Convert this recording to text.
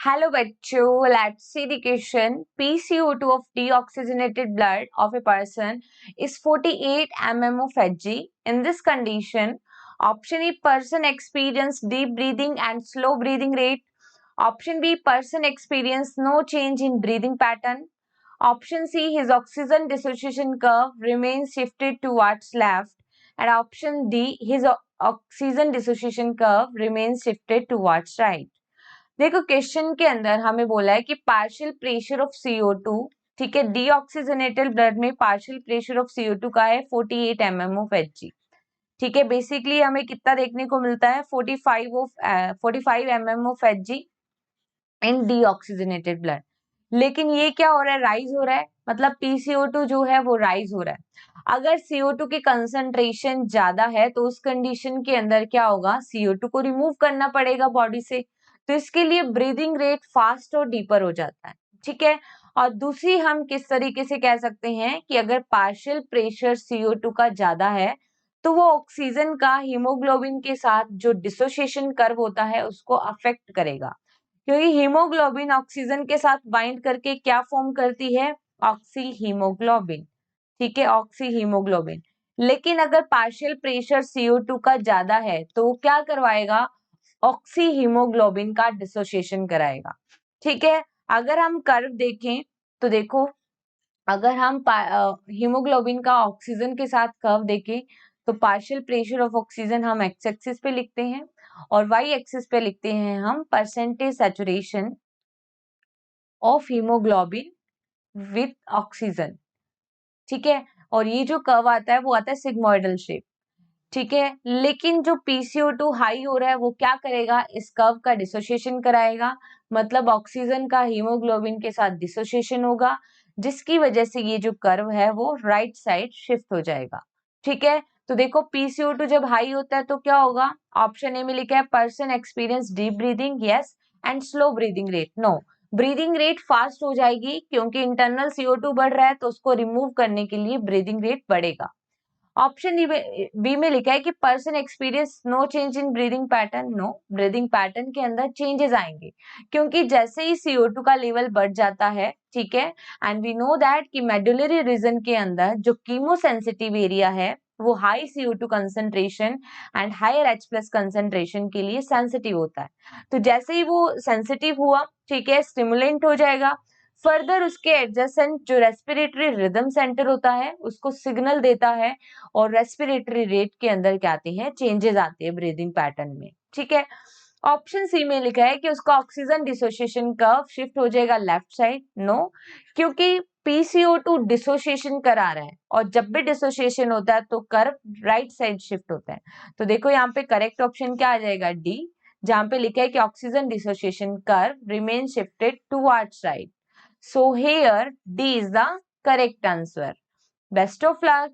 Hello बच्चों, let's see the question. PCO2 of deoxygenated blood of a person is 48 mm of Hg. In this condition, option A, person experience deep breathing and slow breathing rate. Option B, person experience no change in breathing pattern. Option C, his oxygen dissociation curve remains shifted towards left. And option D, his oxygen dissociation curve remains shifted towards right. देखो question के अंदर हमें बोला है कि partial pressure of CO2, ठीक है, deoxygenated blood में पार्शियल प्रेशर ऑफ CO2 का है 48 mm ऑफ Hg। ठीक है, बेसिकली हमें कितना देखने को मिलता है 45 mm of Hg in deoxygenated blood. लेकिन ये क्या हो रहा है, राइज हो रहा है, मतलब PCO2 जो है वो राइज हो रहा है। अगर CO2 की कंसंट्रेशन ज्यादा है तो उस कंडीशन के अंदर क्या होगा, CO2 को रिमूव करना पड़ेगा बॉडी से, तो इसके लिए ब्रीदिंग रेट फास्ट और डीपर हो जाता है। ठीक है, और दूसरी हम किस तरीके से कह सकते हैं कि अगर पार्शियल प्रेशर CO2 का ज्यादा है तो वो ऑक्सीजन का हीमोग्लोबिन के साथ जो डिसोसिएशन कर्व होता है उसको अफेक्ट करेगा, क्योंकि हीमोग्लोबिन ऑक्सीजन के साथ बाइंड करके क्या फॉर्म करती है, ऑक्सी हीमोग्लोबिन। ठीक है, ऑक्सी हीमोग्लोबिन। लेकिन अगर पार्शियल प्रेशर CO2 का ज्यादा है तो वो क्या करवाएगा, ऑक्सी हीमोग्लोबिन का डिसोसिएशन कराएगा। ठीक है, अगर हम कर्व देखें तो देखो, अगर हम हीमोग्लोबिन का ऑक्सीजन के साथ कर्व देखें तो पार्शियल प्रेशर ऑफ ऑक्सीजन हम एक्स एक्सिस पे लिखते हैं और वाई एक्सिस पे लिखते हैं हम percentage saturation of haemoglobin with oxygen. ठीक है, और ये जो कर्व आता है वो आता है सिग्मोइडल शेप। ठीक है, लेकिन जो PCO2 हाई हो रहा है वो क्या करेगा, इस कर्व का डिसोसिएशन कराएगा, मतलब ऑक्सीजन का हीमोग्लोबिन के साथ डिसोसिएशन होगा, जिसकी वजह से ये जो कर्व है वो राइट साइड शिफ्ट हो जाएगा। ठीक है, तो देखो PCO2 जब हाई होता है तो क्या होगा, ऑप्शन ए में लिखा है person experience deep breathing, yes, and slow breathing rate, no. Breathing rate fast हो जाएगी क्योंकि इंटरनल CO2 बढ़ रहा है तो उसको रिमूव करने के लिए ब्रीदिंग रेट बढ़ेगा। ऑप्शन बी में लिखा है कि person experience no change in breathing pattern, no, breathing pattern के अंदर चेंजेस आएंगे क्योंकि जैसे ही CO2 का लेवल बढ़ जाता है, ठीक है, एंड वी नो दैट कि मेडुलरी रीजन के अंदर जो कीमो सेंसिटिव एरिया है वो high CO2 concentration and higher H+ concentration के लिए सेंसिटिव होता है। तो जैसे ही वो सेंसिटिव हुआ, ठीक है, स्टिमुलेंट हो जाएगा, फर्दर उसके एडजेसेंट जो रेस्पिरेटरी रिदम सेंटर होता है उसको सिग्नल देता है और रेस्पिरेटरी रेट के अंदर क्या आते हैं, चेंजेस आते हैं ब्रीदिंग पैटर्न में। ठीक है, ऑप्शन सी में लिखा है कि उसका ऑक्सीजन डिसोसिएशन कर्व शिफ्ट हो जाएगा लेफ्ट साइड, नो, क्योंकि PCO2 डिसोसिएशन करा रहा है और जब भी डिसोसिएशन होता है तो कर्व राइट साइड शिफ्ट होता है। तो देखो यहाँ पे करेक्ट ऑप्शन क्या आ जाएगा, डी, जहां पे लिखा है कि oxygen dissociation curve remain shifted towards right. So here D is the correct answer. Best of luck.